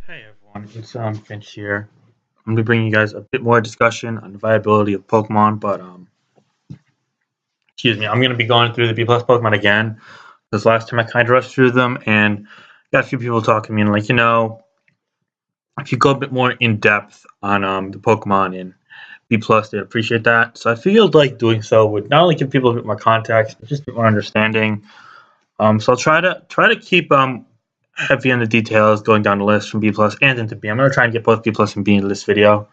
Hey everyone, it's Finch here. I'm gonna be bringing you guys a bit more discussion on the viability of Pokemon, but excuse me, I'm gonna be going through the B plus Pokemon again. This last time I kind of rushed through them, and got a few people talking to me, and if you go a bit more in depth on the Pokemon in B plus, they'd appreciate that. So I feel like doing so would not only give people a bit more context, but just a bit more understanding. So I'll try to keep heavy on the details going down the list from B plus and into B. I'm gonna try and get both B plus and B into this video.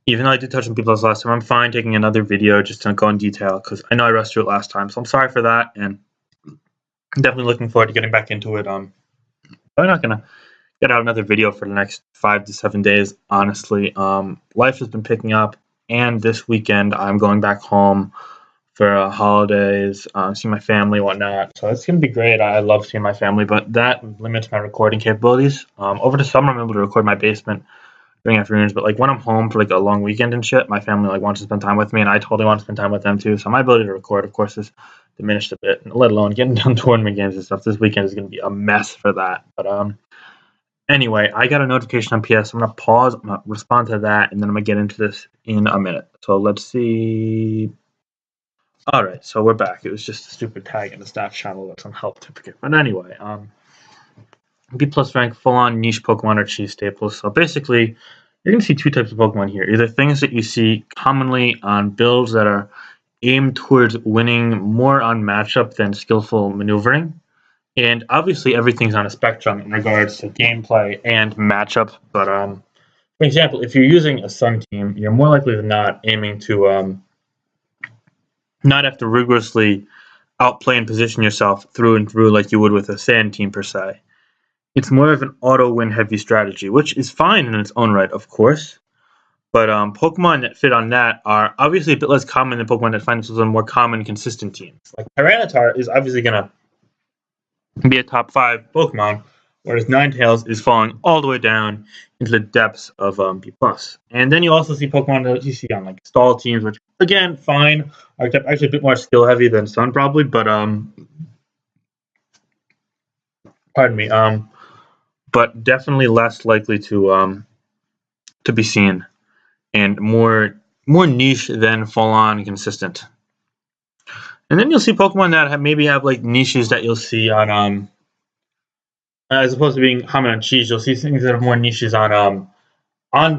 Even though I did touch on B plus last time, I'm fine taking another video just to go in detail because I know I rushed through it last time. So I'm sorry for that, and I'm definitely looking forward to getting back into it. I'm not gonna get out another video for the next 5 to 7 days. Honestly, life has been picking up, and this weekend I'm going back home for holidays, see my family, whatnot. So it's gonna be great. I love seeing my family, but that limits my recording capabilities. Over the summer, I'm able to record my basement during afternoons, but like when I'm home for like a long weekend and shit, my family like wants to spend time with me, and I totally want to spend time with them too. So my ability to record, of course, is diminished a bit. Let alone getting done tournament games and stuff. This weekend is gonna be a mess for that. But anyway, I got a notification on PS. I'm gonna pause. I'm gonna respond to that, and then I'm gonna get into this in a minute. So let's see. All right, so we're back. It was just a stupid tag in the stats channel with some help certificate. But anyway, B plus rank full-on niche Pokemon or cheese staples. So basically, you're going to see two types of Pokemon here. Either things that you see commonly on builds that are aimed towards winning more on matchup than skillful maneuvering. And obviously, everything's on a spectrum in regards to gameplay and matchup. But for example, if you're using a Sun team, you're more likely than not aiming to not have to rigorously outplay and position yourself through and through like you would with a Sand team per se. It's more of an auto-win heavy strategy, which is fine in its own right, of course. But Pokemon that fit on that are obviously a bit less common than Pokemon that find themselves on more common, consistent teams. Like Tyranitar is obviously going to be a top 5 Pokemon, whereas Ninetails is falling all the way down into the depths of B+. And then you also see Pokemon that you see on like stall teams, which again, fine, are actually a bit more skill heavy than Sun probably, but pardon me, but definitely less likely to be seen and more niche than full on consistent. And then you'll see Pokemon that maybe have like niches that you'll see on as opposed to being common on cheese, you'll see things that have more niches on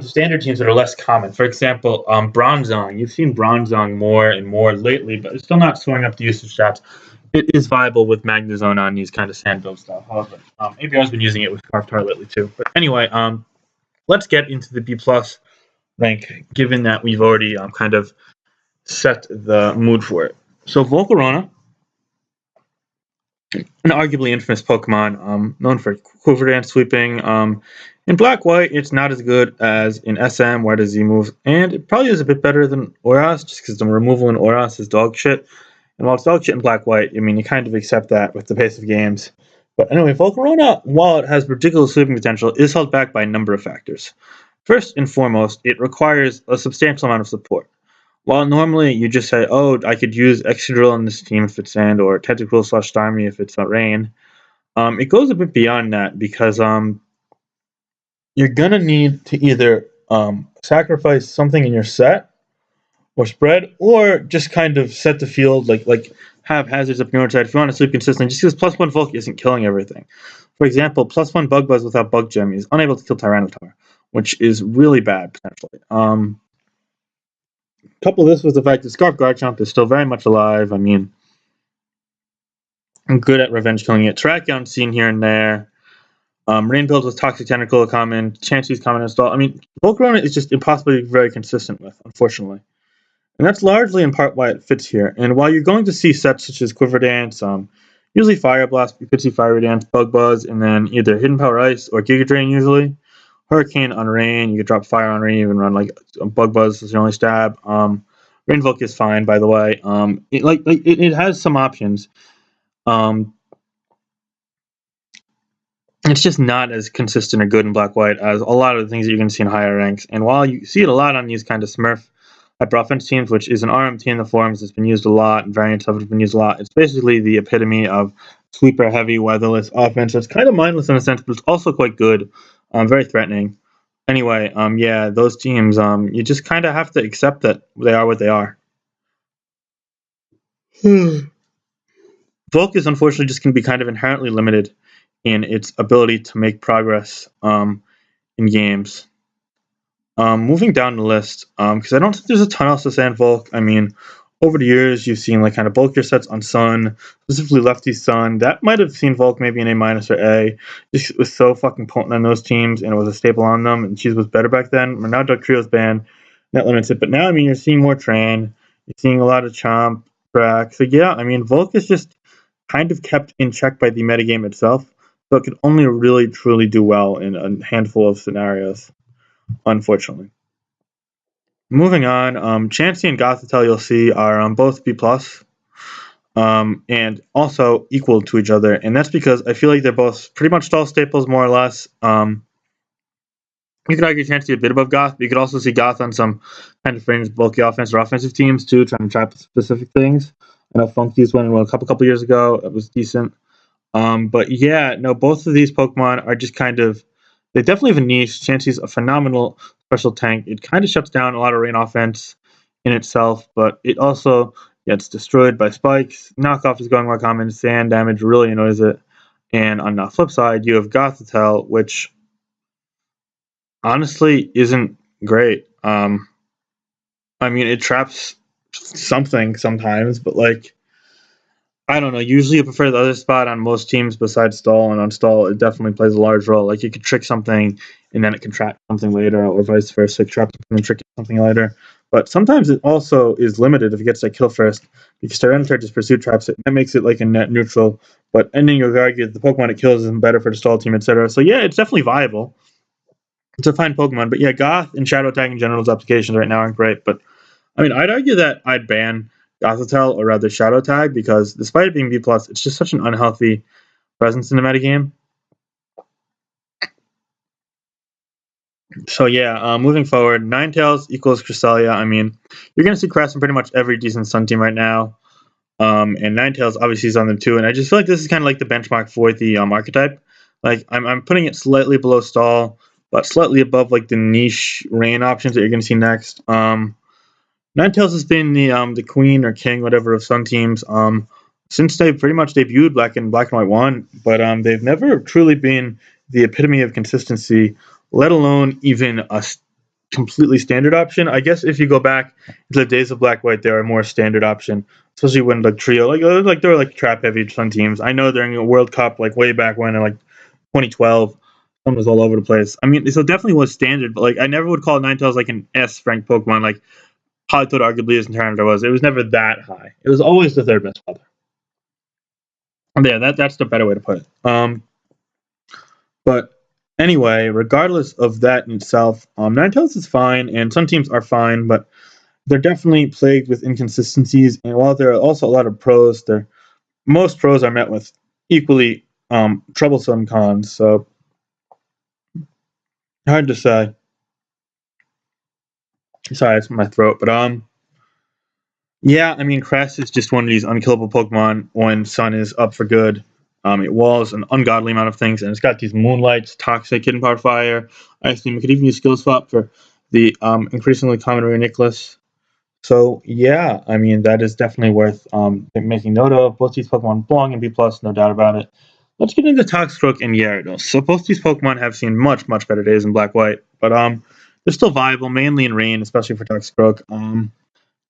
standard teams that are less common. For example, Bronzong. You've seen Bronzong more and more lately, but it's still not soaring up the usage stats. It is viable with Magnezone on these kind of sand build stuff. However, ABR's been using it with Scarftar lately too. But anyway, let's get into the B plus rank, given that we've already kind of set the mood for it. So Volcarona, an arguably infamous Pokemon, known for Quiver Dance sweeping. In Black-White, it's not as good as in SM, where the Z moves, and it probably is a bit better than Oras, just because the removal in Oras is dog shit. And while it's dog shit in Black-White, I mean, you kind of accept that with the pace of games. But anyway, Volcarona, while it has ridiculous sweeping potential, is held back by a number of factors. First and foremost, it requires a substantial amount of support. While normally you just say, oh, I could use Excadrill on this team if it's Sand, or Tentacruel / Starmie if it's Rain, it goes a bit beyond that because you're going to need to either sacrifice something in your set or spread, or just kind of set the field, like have hazards up your side if you want to sleep consistently, just because +1 Volk isn't killing everything. For example, +1 Bug Buzz without Bug Gem is unable to kill Tyranitar, which is really bad, potentially. Couple this with the fact that Scarf Garchomp is still very much alive. I mean, I'm good at revenge killing it. Terrakion seen here and there. Rain builds with Toxic Tentacle common. Chansey's common install. I mean, Volcarona is just impossibly very consistent with, unfortunately. And that's largely in part why it fits here. And while you're going to see sets such as Quiver Dance, usually Fire Blast, you could see Fire Dance, Bug Buzz, and then either Hidden Power Ice or Giga Drain usually. Hurricane on Rain, you could drop Fire on Rain, you can run like Bug Buzz as your only stab. Rainvoke is fine, by the way. It has some options. It's just not as consistent or good in Black-White as a lot of the things that you're going to see in higher ranks. And while you see it a lot on these kind of Smurf hyper offense teams, which is an RMT in the forums that's been used a lot, and variants of it have been used a lot, it's basically the epitome of sweeper heavy weatherless offense. So it's kind of mindless in a sense, but it's also quite good very threatening. Anyway, yeah, those teams, you just kind of have to accept that they are what they are. Volk is unfortunately just going to be kind of inherently limited in its ability to make progress in games. Moving down the list, because I don't think there's a ton else to say on Volk. I mean, over the years, you've seen like kind of bulkier sets on Sun, specifically Lefty Sun. That might have seen Volk maybe an A minus or A. Just was so fucking potent on those teams, and it was a staple on them. And she was better back then. Now Dugtrio's banned, that limits it. But now, I mean, you're seeing more Tran. You're seeing a lot of Chomp, Brack. So yeah, I mean, Volk is just kind of kept in check by the metagame itself. So it could only really truly do well in a handful of scenarios, unfortunately. Moving on, Chansey and Gothitelle you'll see are both B+, and also equal to each other, and that's because I feel like they're both pretty much stall staples, more or less. You could argue Chansey a bit above Goth, but you could also see Goth on some kind of fringe, bulky offensive or offensive teams too, trying to trap specific things. I know Funky's won a couple years ago. It was decent. But yeah, no, both of these Pokemon are just kind of, they definitely have a niche. Chansey's a phenomenal special tank. It kind of shuts down a lot of rain offense in itself, but it also gets destroyed by spikes. Knockoff is going more common. Sand damage really annoys it. And on the flip side, you have Gothitelle, which honestly isn't great. I mean, it traps something sometimes, but like, I don't know. Usually, I prefer the other spot on most teams besides stall, and on stall, it definitely plays a large role. Like you could trick something, and then it can trap something later, or vice versa. Trap something and trick something later. But sometimes it also is limited if it gets that kill first, because Tyranitar just pursuit traps it. That makes it like a net neutral. But ending your argue that the Pokemon it kills isn't better for the stall team, etc. So yeah, it's definitely viable. It's a fine Pokemon, but yeah, Goth and Shadow Tag in general's applications right now aren't great. But I mean, I'd argue that I'd ban Gothitelle or rather Shadow Tag because despite it being B+, it's just such an unhealthy presence in the metagame. So yeah, moving forward, Ninetails equals Cresselia. I mean, you're going to see Crest in pretty much every decent Sun team right now. And Ninetails obviously is on them too. And I just feel like this is kind of like the benchmark for the archetype. Like, I'm putting it slightly below Stall, but slightly above like the niche rain options that you're going to see next. Ninetales has been the queen or king, whatever, of Sun teams since they pretty much debuted Black and White 1, but they've never truly been the epitome of consistency, let alone even a completely standard option. I guess if you go back to the days of Black White, they were a more standard option, especially when the trio, like they were like trap heavy Sun teams. I know during a World Cup, like way back when in like 2012. Sun was all over the place. I mean, so definitely was standard, but like I never would call Ninetales like an S rank Pokemon. Like Politoed arguably is in Tyranitar was. It was never that high. It was always the third best weather. Yeah, that's the better way to put it. But anyway, regardless of that in itself, Ninetales is fine, and some teams are fine, but they're definitely plagued with inconsistencies. And while there are also a lot of pros, most pros are met with equally troublesome cons. So hard to say. Sorry, it's my throat, but yeah, I mean, Crest is just one of these unkillable Pokemon when Sun is up for good. It walls an ungodly amount of things, and it's got these Moonlights, Toxic, Hidden Power Fire, Ice Beam. It could even use Skill Swap for the increasingly common Reuniclus. So, yeah, I mean, that is definitely worth making note of. Both these Pokemon belong in B+, no doubt about it. Let's get into Toxicroak and Gyarados. So both these Pokemon have seen much, much better days in Black-White, but they're still viable, mainly in Rain, especially for Toxicroak.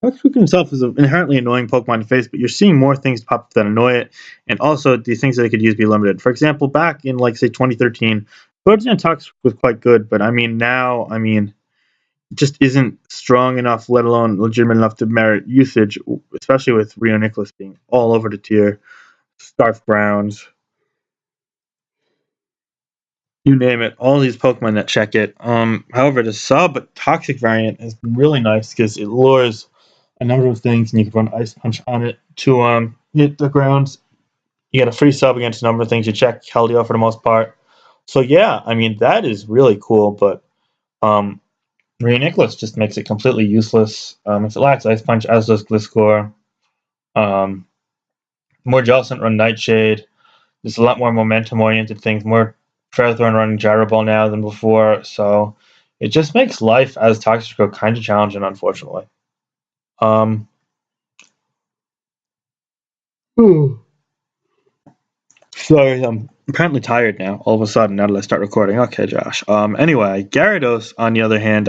Toxicroak himself is an inherently annoying Pokemon to face, but you're seeing more things pop up that annoy it, and also the things that it could use be limited. For example, back in, like, say, 2013, Swordsman Toxicroak was quite good, but I mean, now, it just isn't strong enough, let alone legitimate enough to merit usage, especially with Reuniclus being all over the tier, Scarf Browns, you name it, all these Pokemon that check it. However, the sub Toxic variant has been really nice because it lures a number of things, and you can run Ice Punch on it to hit the ground. You get a free sub against a number of things. You check Keldeo for the most part. So yeah, I mean that is really cool, but Reuniclus just makes it completely useless. If it lacks Ice Punch, as does Gliscor. More Jellicent run Nightshade. There's a lot more momentum-oriented things, more Ferrothorn running Gyro Ball now than before, so it just makes life as Toxicroak kind of challenging, unfortunately. Sorry, I'm apparently tired now. All of a sudden, now that I start recording. Okay, Josh. Anyway, Gyarados, on the other hand,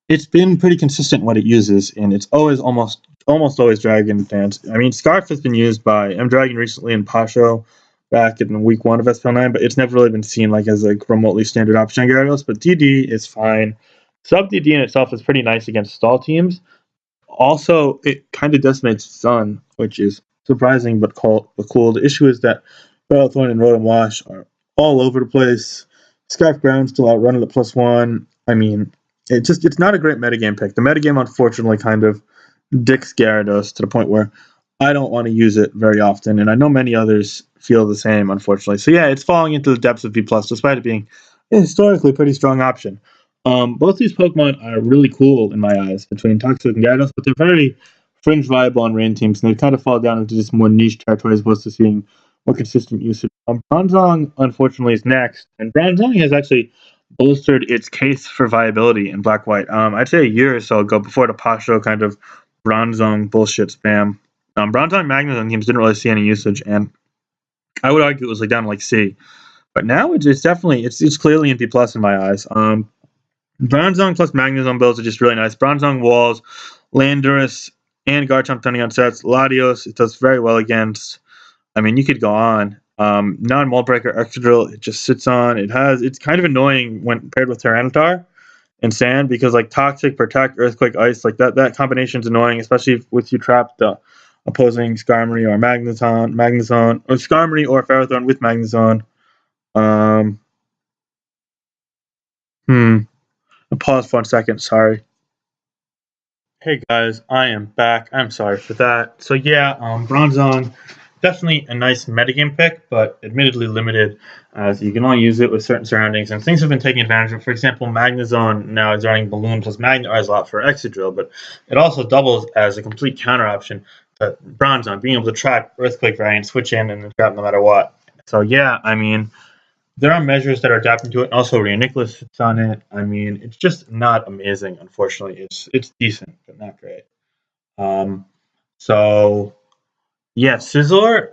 it's been pretty consistent what it uses, and it's almost always Dragon Dance. I mean, Scarf has been used by M Dragon recently in Pasho back in week 1 of SPL9, but it's never really been seen like as a remotely standard option on Gyarados. But DD is fine. Sub DD in itself is pretty nice against stall teams. Also, it kind of decimates Sun, which is surprising but cool. The issue is that Battlethorn and Rotom Wash are all over the place. Scarf Ground still outrunning at +1. I mean, it's not a great metagame pick. The metagame, unfortunately, kind of dicks Gyarados to the point where I don't want to use it very often, and I know many others feel the same, unfortunately. So yeah, it's falling into the depths of B+, despite it being a historically pretty strong option. Both these Pokemon are really cool in my eyes, between Toxic and Gyarados, but they're very fringe viable on rain teams, and they kind of fall down into this more niche territory as opposed to seeing more consistent usage. Bronzong, unfortunately, is next, and Bronzong has actually bolstered its case for viability in Black-White. I'd say a year or so ago, before the Pasho kind of Bronzong bullshit spam. Bronzong Magnezone teams didn't really see any usage, and I would argue it was like down to like C. But now it's definitely it's clearly in B+ in my eyes. Bronzong plus Magnezone builds are just really nice. Bronzong walls, Landorus, and Garchomp depending on sets. Latios, it does very well against. I mean, you could go on. Non-Mold Breaker, Excadrill, it just sits on. It's kind of annoying when paired with Tyranitar and Sand because like Toxic, Protect, Earthquake, Ice, like that combination's annoying, especially if you trap the opposing Skarmory or Magnezone, or Skarmory or Ferrothorn with Magnezone. I'll pause for 1 second, sorry. Hey guys, I am back. I'm sorry for that. So yeah, Bronzong, definitely a nice metagame pick, but admittedly limited, as you can only use it with certain surroundings, and things have been taking advantage of. For example, Magnezone now is running Balloon plus Magnesize a lot for Excadrill, but it also doubles as a complete counter option to Bronzong, being able to trap Earthquake variant, switch in, and trap no matter what. So yeah, I mean, there are measures that are adapting to it, and also Rhea Nicholas sits on it. I mean, it's just not amazing, unfortunately. It's decent, but not great. So yeah, Scizor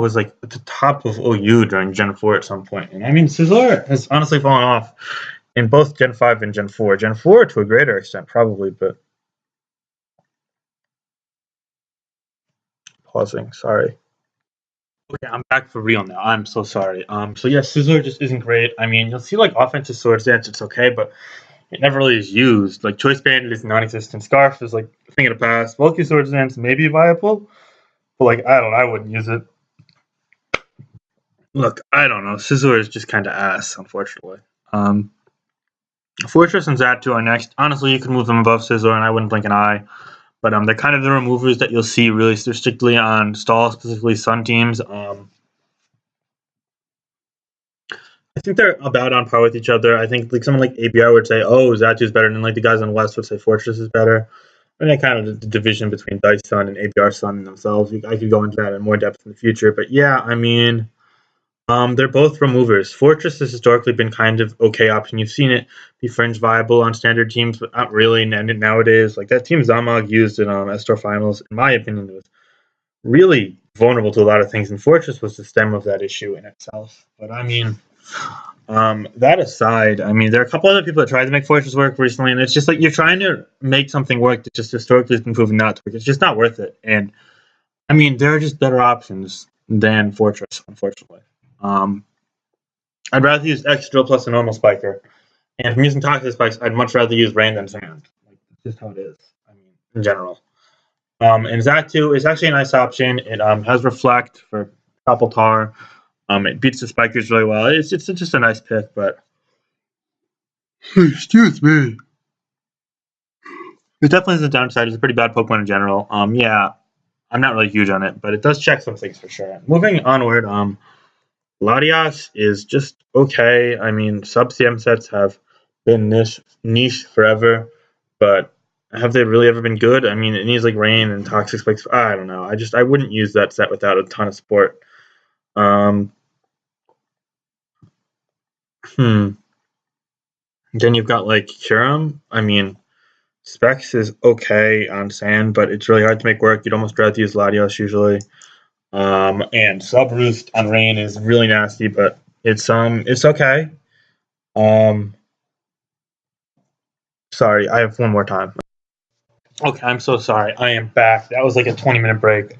was like at the top of OU during Gen 4 at some point. And I mean, Scizor has honestly fallen off in both Gen 5 and Gen 4. Gen 4 to a greater extent, probably, but pausing, sorry. Okay, I'm back for real now. I'm so sorry. So yeah, Scizor just isn't great. I mean, you'll see like offensive Swords Dance, it's okay, but it never really is used. Like Choice Bandit is non-existent. Scarf is like a thing of the past. Bulky Swords Dance may be viable, but like I wouldn't use it. Look, I don't know. Scizor is just kind of ass, unfortunately. Fortress and Zatu are next. Honestly, you can move them above Scizor, and I wouldn't blink an eye. But they're kind of the removers that you'll see really strictly on stall, specifically Sun teams. I think they're about on par with each other. I think like someone like ABR would say, "Oh, Zatu's better," and like the guys on West would say Fortress is better. And then kind of the division between Dice Sun and ABR Sun themselves. I could go into that in more depth in the future, but yeah, I mean, they're both removers. Fortress has historically been kind of okay option. You've seen it be fringe viable on standard teams, but not really nowadays. Like that team Zamog used in S-Tour finals, in my opinion, was really vulnerable to a lot of things, and Fortress was the stem of that issue in itself. But I mean, that aside, I mean, there are a couple other people that tried to make Fortress work recently, and it's just like you're trying to make something work that just historically has been proven not to work. It's just not worth it. And I mean, there are just better options than Fortress, unfortunately. I'd rather use Excadrill plus a normal Spiker. And if I'm using Toxic Spikes, I'd much rather use Rain than Sand. Like, that's just how it is, I mean, in general. And Zatu is actually a nice option. It has Reflect for Tar. It beats the Spikers really well. It's just a nice pick, but excuse me. It definitely has a downside. It's a pretty bad Pokemon in general. Yeah, I'm not really huge on it, but it does check some things for sure. Moving onward, Latias is just okay. I mean, sub-CM sets have been niche forever, but have they really ever been good? I mean, it needs like Rain and Toxic Spikes. I don't know. I wouldn't use that set without a ton of support. Hmm. Then you've got like Curum. I mean, Specs is okay on sand, but it's really hard to make work. You'd almost rather use Latios usually. And Sub Roost on Rain is really nasty, but it's okay. Um, sorry, I have one more time. Okay, I'm so sorry. I am back. That was like a 20-minute break.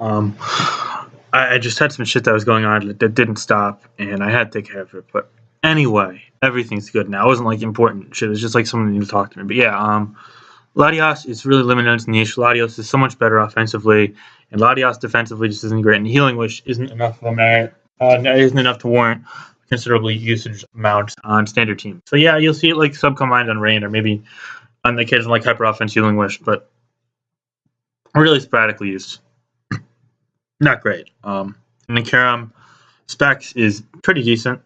I just had some shit that was going on that didn't stop, and I had to take care of it. But anyway, everything's good now. It wasn't like important shit. It was just like someone needed to talk to me. But yeah, Latios is really limited in its niche. Latios is so much better offensively, and Latios defensively just isn't great. And Healing Wish isn't enough of a merit. Isn't enough to warrant considerably usage amount on standard teams. So yeah, you'll see it like sub combined on Rain, or maybe on the occasion like Hyper Offense Healing Wish, but really sporadically used. Not great. And the Karam Specs is pretty decent,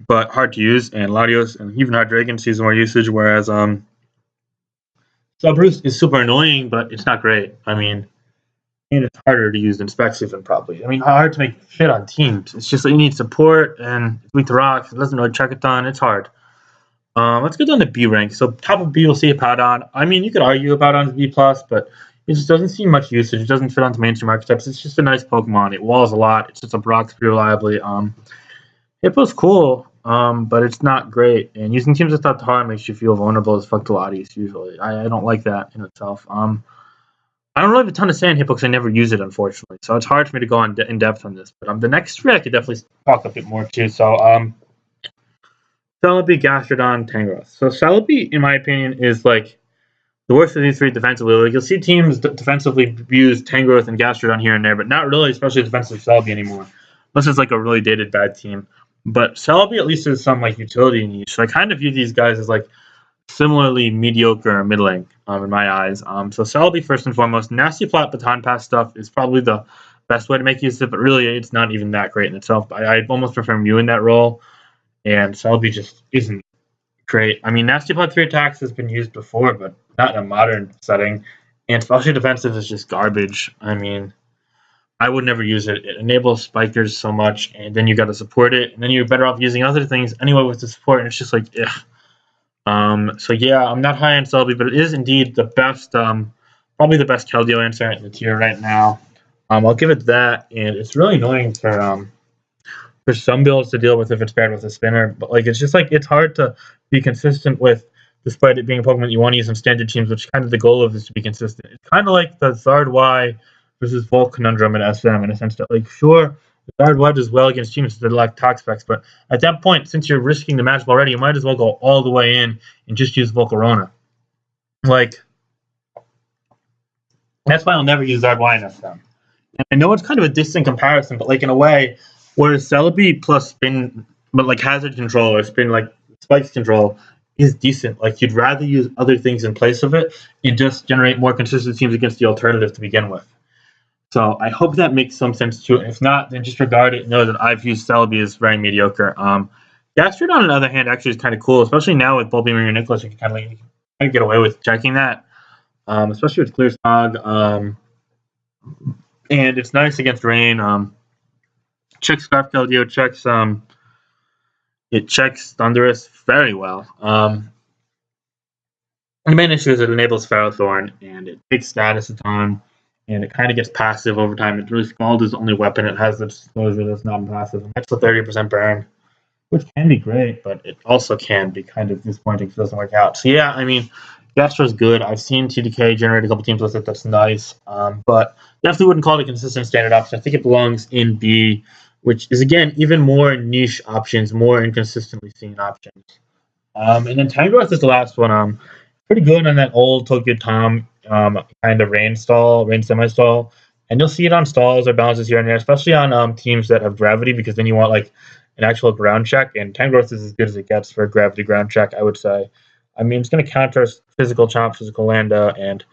but hard to use. And Latios and even Hard Dragon sees more usage, whereas Bruce is super annoying, but it's not great. I mean, and it's harder to use than Specs even probably. I mean, hard to make fit on teams. It's just that you need support and it's weak to rocks. It doesn't really check a ton. It's hard. Let's go down to B rank. So top of B, you'll see a Powdon. I mean, you could argue a Powdon's B plus, but it just doesn't see much usage. It doesn't fit onto mainstream archetypes. It's just a nice Pokemon. It walls a lot. It sets up rocks pretty reliably. Hippo's cool, but it's not great. And using teams without the heart makes you feel vulnerable as fuck to Latias usually. I don't like that in itself. I don't really have a ton to say on Hippo because I never use it, unfortunately. So it's hard for me to go on in depth on this. But the next three I could definitely talk a bit more too. So Celebi, Gastrodon, Tangrowth. So Celebi, in my opinion, is like the worst of these three defensively. Like you'll see teams defensively use Tangrowth and Gastrodon here and there, but not really, especially defensive Celebi anymore. Unless it's like a really dated bad team. But Celebi at least has some like utility niche. So I kind of view these guys as like similarly mediocre or middling in my eyes. So Celebi first and foremost, nasty flat baton pass stuff is probably the best way to make use of it, but really it's not even that great in itself. I almost prefer Mew in that role, and Celebi just isn't great. I mean, nasty flat 3 attacks has been used before, but not in a modern setting, and especially defensive is just garbage. I mean, I would never use it. It enables spikers so much, and then you got to support it, and then you're better off using other things anyway with the support, and it's just like, ugh. So yeah, I'm not high on Celebi, but it is indeed the best, probably the best Keldeo answer in the tier right now. I'll give it that, and it's really annoying for some builds to deal with if it's paired with a spinner, but like it's just like it's hard to be consistent with, despite it being a Pokemon you want to use in standard teams, which kind of the goal of this to be consistent. It's kind of like the Zard Y versus Volt conundrum in SM in a sense that like sure Zard Y does well against teams that lack talk specs, but at that point, since you're risking the matchup already, you might as well go all the way in and just use Volcarona. Like that's why I'll never use Zard Y in SM. And I know it's kind of a distant comparison, but like in a way, whereas Celebi plus spin, but like hazard control or spin like spikes control is decent. Like you'd rather use other things in place of it and just generate more consistent teams against the alternative to begin with. So I hope that makes some sense too. If not, then just regard it and know that I've used Celebi as very mediocre. Gastrodon, on the other hand, actually is kind of cool, especially now with Bulbapeer and Nicholas. You can kind of get away with checking that, especially with Clear Smog. And it's nice against rain. Checks Scarf Keldeo, it checks Thunderous very well. The main issue is it enables Ferrothorn and it takes status a ton, and it kind of gets passive over time. It's really Scald is the only weapon it has that's exposure that's not passive. And that's a 30% burn, which can be great, but it also can be kind of disappointing if it doesn't work out. So yeah, I mean, Gastro's good. I've seen TDK generate a couple teams with it. That's nice, but definitely wouldn't call it a consistent standard option. I think it belongs in B, which is again even more niche options, more inconsistently seen options. And then Tangrowth is the last one. Pretty good on that old Tokyo Tom kind of rain semi stall, and you'll see it on stalls or balances here and there, especially on teams that have gravity, because then you want like an actual ground check, and Tangrowth is as good as it gets for a gravity ground check, I would say. I mean, it's going to counter physical chomp, physical landa, and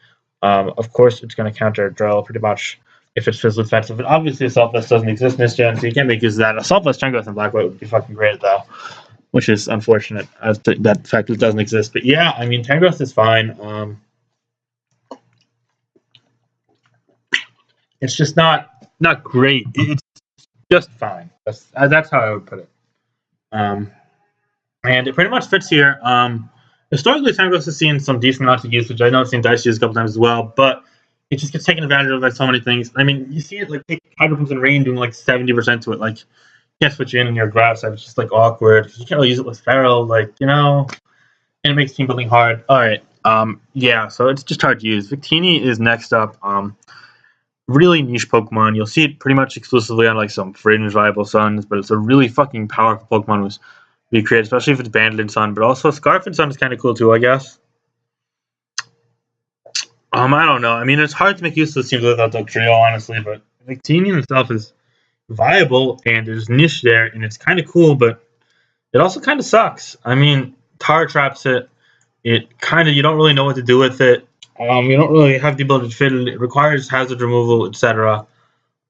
of course, it's going to counter drill pretty much if it's physical defensive. But obviously, Assault Vest doesn't exist in this gen, so you can't make use of that. Assault Vest Tangrowth and Black White would be fucking great, though, which is unfortunate as to that fact it doesn't exist. But yeah, I mean, Tangrowth is fine. It's just not great. It's just fine. That's how I would put it. and it pretty much fits here. Historically, Tangrowth has seen some decent amounts of usage. I know it's seen Dice used a couple times as well, but it just gets taken advantage of by so many things. I mean, you see it like Hydro Pumps and Rain doing like 70% to it. Like, you can't switch in your grass. It's just like awkward. You can't really use it with Feral, like, and it makes team building hard. All right. Yeah, so it's just hard to use. Victini is next up. Really niche Pokemon. You'll see it pretty much exclusively on like some fringe rival suns, but it's a really fucking powerful Pokemon to be created, especially if it's Banded Sun. But also Scarf and Sun is kind of cool too, I guess. I don't know. I mean, it's hard to make use of this team without Dugtrio, honestly, but Victini itself is viable and there's niche there, and it's kind of cool, but it also kind of sucks. I mean, Tar traps it. It kind of, you don't really know what to do with it. You don't really have the ability to fit it. It requires hazard removal, etc.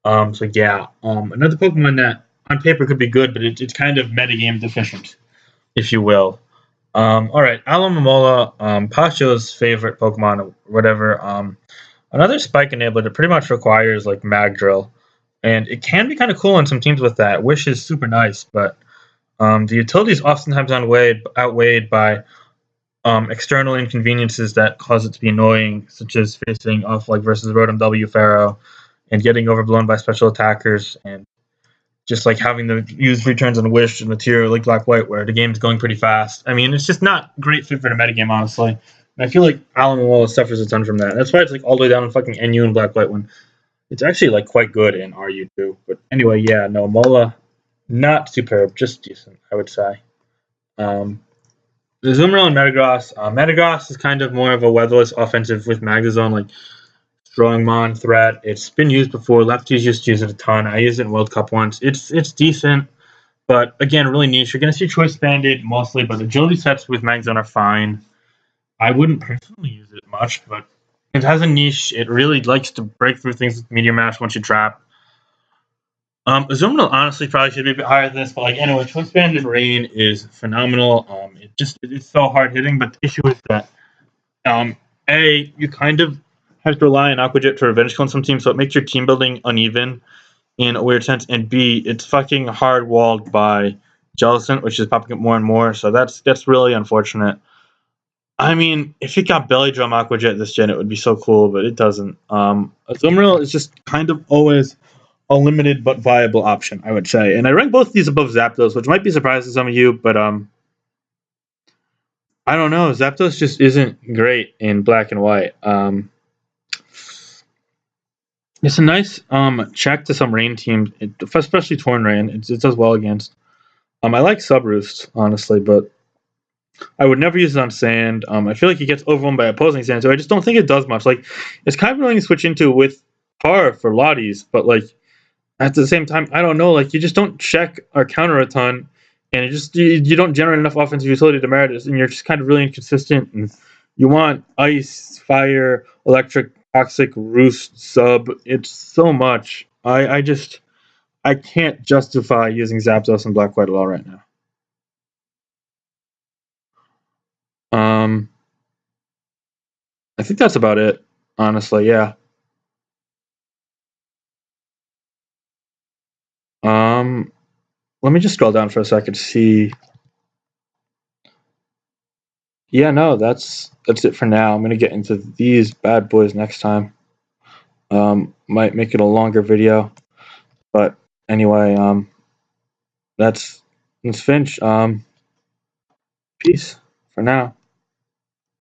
So yeah, another Pokemon that on paper could be good, but it's kind of metagame deficient, if you will. All right, Alomomola, Pacho's favorite Pokemon, or whatever. Another Spike enabler that pretty much requires like Mag Drill, and it can be kind of cool on some teams with that. Wish is super nice, but the utility is oftentimes outweighed by external inconveniences that cause it to be annoying, such as facing off like versus Rotom W Pharaoh and getting overblown by special attackers, and just like having to use returns on Wish in a tier like Black White where the game's going pretty fast. I mean, it's just not great fit for the metagame, honestly. And I feel like Alomomola suffers a ton from that. That's why it's like all the way down in fucking NU and Black White when it's actually like quite good in RU too. But anyway, yeah, no, Mola, not superb, just decent, I would say. The Azumarill and Metagross. Metagross is kind of more of a weatherless offensive with Magnezone, like strong Mon threat. It's been used before. Lefties used to use it a ton. I used it in World Cup once. It's decent, but again, really niche. You're going to see Choice Banded mostly, but agility sets with Magnezone are fine. I wouldn't personally use it much, but it has a niche. It really likes to break through things with Meteor Mash once you trap. Azumarill honestly probably should be a bit higher than this, but like anyway, Choice Banded Rain is phenomenal. It's so hard hitting, but the issue is that you kind of have to rely on Aqua Jet to revenge kill on some teams, so it makes your team building uneven in a weird sense. And B, it's fucking hard walled by Jellicent, which is popping up more and more. So that's really unfortunate. I mean, if it got Belly Drum Aqua Jet this gen, it would be so cool, but it doesn't. Azumarill is just kind of always a limited but viable option, I would say. And I rank both of these above Zapdos, which might be surprising to some of you, but I don't know. Zapdos just isn't great in Black and White. It's a nice check to some rain teams, especially Torn Rain. It does well against. I like Subroost, honestly, but I would never use it on sand. I feel like it gets overwhelmed by opposing sand, so I just don't think it does much. Like, it's kind of annoying to switch into with Par for Lotties, but like at the same time, I don't know. Like, you just don't check or counter a ton, and you don't generate enough offensive utility to merit it, and you're just kind of really inconsistent. And you want ice, fire, electric, toxic, roost, sub. It's so much. I can't justify using Zapdos and Black White at all right now. I think that's about it, honestly. Yeah. Let me just scroll down for a second to see. Yeah, no, that's it for now. I'm gonna get into these bad boys next time. Might make it a longer video, but anyway, that's Finch. Peace for now.